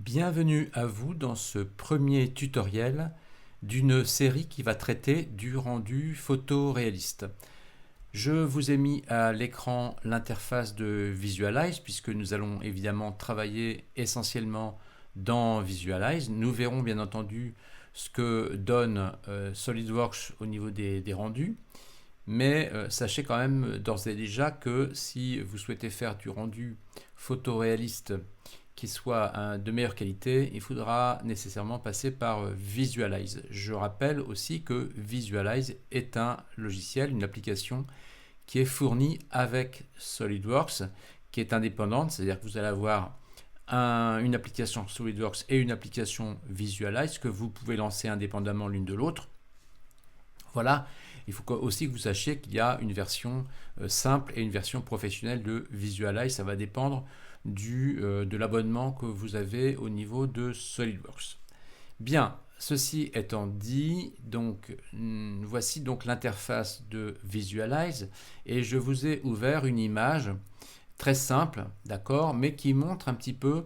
Bienvenue à vous dans ce premier tutoriel d'une série qui va traiter du rendu photoréaliste. Je vous ai mis à l'écran l'interface de Visualize puisque nous allons évidemment travailler essentiellement dans Visualize. Nous verrons bien entendu ce que donne SolidWorks au niveau des rendus. Mais sachez quand même d'ores et déjà que si vous souhaitez faire du rendu photoréaliste qui soit de meilleure qualité, il faudra nécessairement passer par Visualize. Je rappelle aussi que Visualize est un logiciel, une application qui est fournie avec SolidWorks, qui est indépendante, c'est-à-dire que vous allez avoir une application SolidWorks et une application Visualize que vous pouvez lancer indépendamment l'une de l'autre. Voilà, il faut aussi que vous sachiez qu'il y a une version simple et une version professionnelle de Visualize. Ça va dépendre de l'abonnement que vous avez au niveau de SolidWorks. Bien, ceci étant dit, donc voici donc l'interface de Visualize et je vous ai ouvert une image très simple, d'accord, mais qui montre un petit peu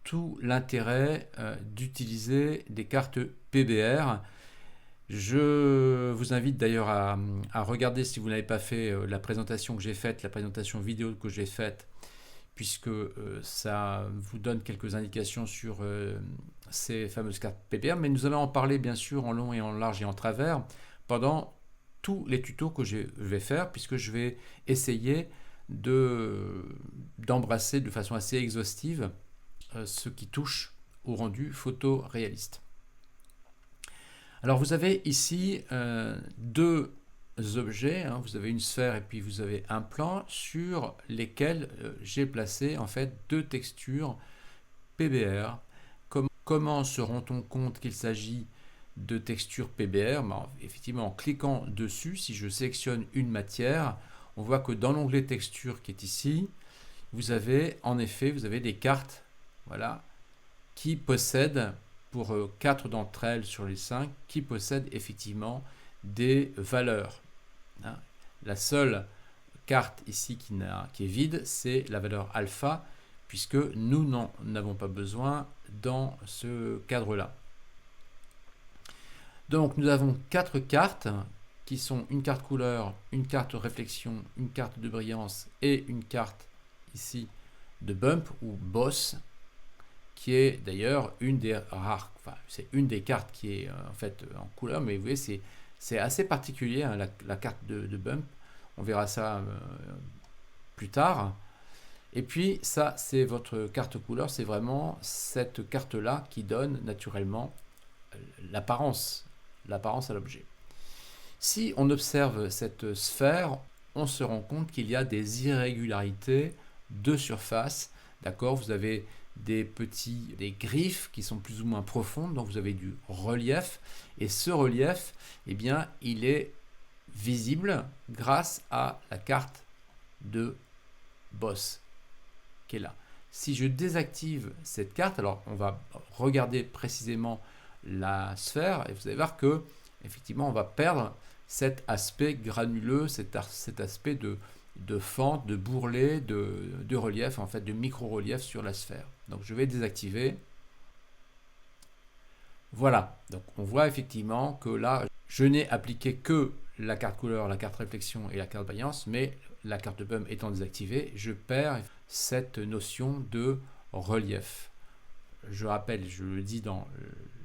tout l'intérêt d'utiliser des cartes PBR. Je vous invite d'ailleurs à regarder, si vous n'avez pas fait la présentation que j'ai faite, la présentation vidéo que j'ai faite, puisque ça vous donne quelques indications sur ces fameuses cartes PBR, mais nous allons en parler bien sûr en long et en large et en travers pendant tous les tutos que je vais faire, puisque je vais essayer d'embrasser de façon assez exhaustive ce qui touche au rendu photoréaliste. Alors vous avez ici deux objets, hein. Vous avez une sphère et puis vous avez un plan sur lesquels j'ai placé en fait deux textures PBR. Comment se rend-on compte qu'il s'agit de textures PBR? Effectivement, en cliquant dessus, si je sélectionne une matière, on voit que dans l'onglet texture qui est ici, vous avez en effet des cartes, voilà, qui possèdent pour 4 d'entre elles sur les 5 qui possèdent effectivement des valeurs. Hein. La seule carte ici qui est vide, c'est la valeur alpha, puisque nous n'en avons pas besoin dans ce cadre-là. Donc nous avons 4 cartes qui sont une carte couleur, une carte réflexion, une carte de brillance et une carte ici de bump ou boss, qui est d'ailleurs une des rares, enfin c'est une des cartes qui est en fait en couleur, mais vous voyez c'est assez particulier, hein, la carte de bump, on verra ça plus tard. Et puis ça c'est votre carte couleur, c'est vraiment cette carte là qui donne naturellement l'apparence à l'objet. Si on observe cette sphère, on se rend compte qu'il y a des irrégularités de surface, d'accord, vous avez des griffes qui sont plus ou moins profondes, donc vous avez du relief, et ce relief, eh bien, il est visible grâce à la carte de boss qui est là. Si je désactive cette carte, alors on va regarder précisément la sphère, et vous allez voir que effectivement on va perdre cet aspect granuleux, cet aspect de fente, de bourrelet, de relief, en fait de micro-relief sur la sphère. Donc je vais désactiver. Voilà, donc on voit effectivement que là, je n'ai appliqué que la carte couleur, la carte réflexion et la carte brillance, mais la carte bump étant désactivée, je perds cette notion de relief. Je rappelle, je le dis dans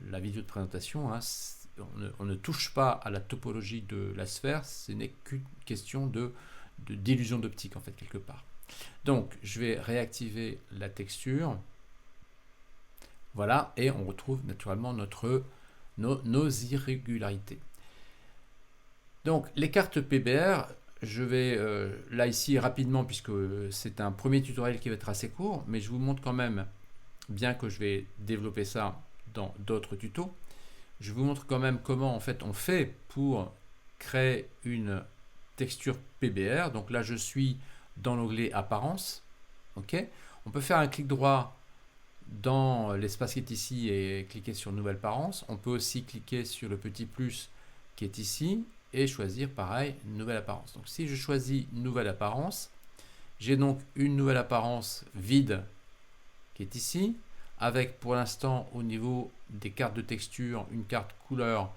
la vidéo de présentation, hein, on ne touche pas à la topologie de la sphère, ce n'est qu'une question d'illusion d'optique en fait quelque part. Donc je vais réactiver la texture, voilà, et on retrouve naturellement nos irrégularités. Donc les cartes PBR, je vais là ici rapidement, puisque c'est un premier tutoriel qui va être assez court, mais je vous montre quand même, bien que je vais développer ça dans d'autres tutos, je vous montre quand même comment en fait on fait pour créer une texture PBR. Donc là je suis dans l'onglet apparence, ok. On peut faire un clic droit dans l'espace qui est ici et cliquer sur nouvelle apparence. On peut aussi cliquer sur le petit plus qui est ici et choisir pareil nouvelle apparence. Donc si je choisis nouvelle apparence, j'ai donc une nouvelle apparence vide qui est ici. avec pour l'instant au niveau des cartes de texture, une carte couleur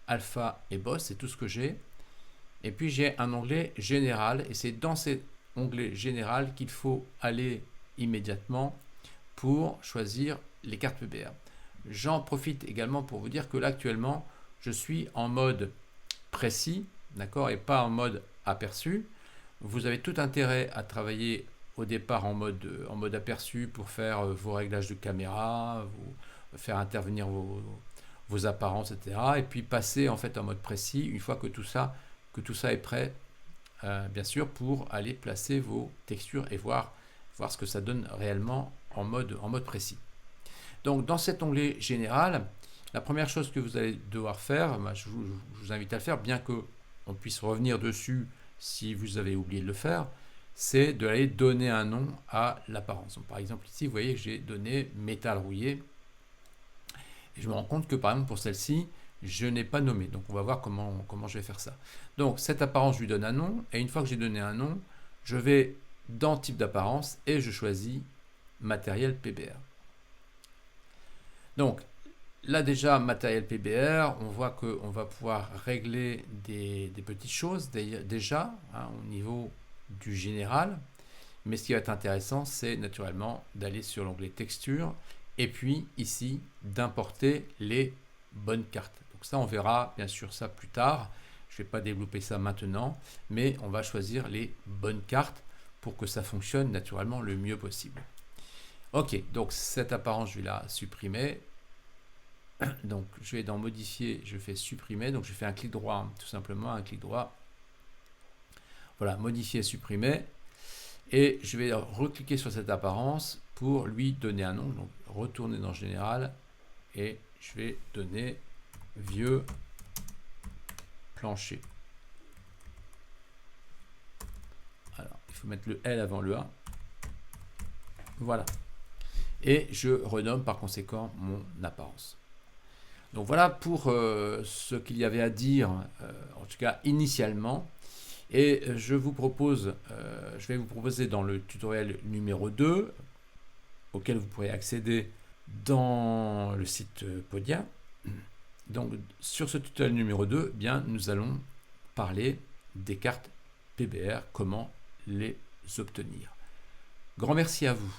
alpha et boss, c'est tout ce que j'ai. Et puis j'ai un onglet général, et c'est dans cet onglet général qu'il faut aller immédiatement pour choisir les cartes PBR. J'en profite également pour vous dire que là actuellement je suis en mode précis, d'accord, et pas en mode aperçu. Vous avez tout intérêt à travailler au départ en mode aperçu pour faire vos réglages de caméra, faire intervenir vos apparences, etc. Et puis passer en fait en mode précis une fois que tout ça est prêt, bien sûr, pour aller placer vos textures et voir ce que ça donne réellement en mode précis. Donc dans cet onglet général, la première chose que vous allez devoir faire, je vous invite à le faire, bien qu'on puisse revenir dessus si vous avez oublié de le faire, c'est d'aller donner un nom à l'apparence. Par exemple ici, vous voyez que j'ai donné métal rouillé, et je me rends compte que par exemple pour celle-ci, je n'ai pas nommé. Donc on va voir comment je vais faire ça. Donc cette apparence, je lui donne un nom, et une fois que j'ai donné un nom, je vais dans type d'apparence et je choisis matériel PBR. Donc là déjà, matériel PBR, on voit qu'on va pouvoir régler des petites choses déjà au niveau du général. Mais ce qui va être intéressant, c'est naturellement d'aller sur l'onglet texture et puis ici d'importer les bonnes cartes. Donc ça, on verra bien sûr ça plus tard. Je ne vais pas développer ça maintenant, mais on va choisir les bonnes cartes pour que ça fonctionne naturellement le mieux possible. Ok, donc cette apparence, je vais la supprimer. Donc je vais dans modifier, je fais supprimer, donc je fais un clic droit, tout simplement un clic droit. Voilà, modifier, supprimer. Et je vais recliquer sur cette apparence pour lui donner un nom. Donc retourner dans général et je vais donner vieux plancher. Alors il faut mettre le L avant le A. Voilà. Et je renomme par conséquent mon apparence. Donc voilà pour ce qu'il y avait à dire, en tout cas initialement. Et je vais vous proposer dans le tutoriel numéro 2, auquel vous pourrez accéder dans le site Podia. Donc sur ce tutoriel numéro 2, bien, nous allons parler des cartes PBR, comment les obtenir. Grand merci à vous.